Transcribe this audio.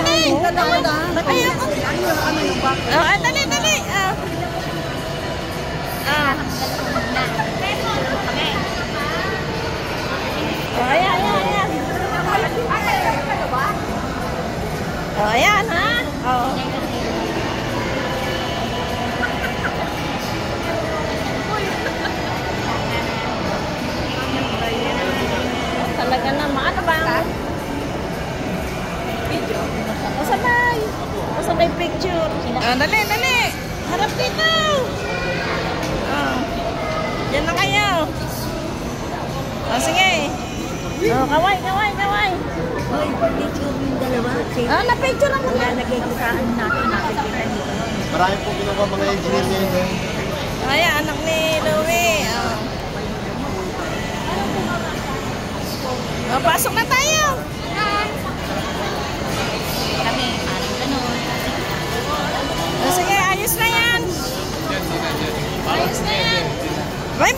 Ning. Ayoko. Dali, dali. Ayan, ayan. Ayan, ha? Oo. Talaga naman. Ano ba? Video. Masabay. Masabay picture. Dali, dali. Harap dito. Diyan na kayo. Sige. Kaway, kaway, kaway. Hoy, picture yung dalawa. Na-picture lang muna. Nagkikisaan natin, nakikita nito. Marami po ginawa mga engineer ngayon. Ayan, anak ni Louie. Pasok na tayo. Kami, parang ganun. Sige, ayos na yan. Ayos na yan. Bye.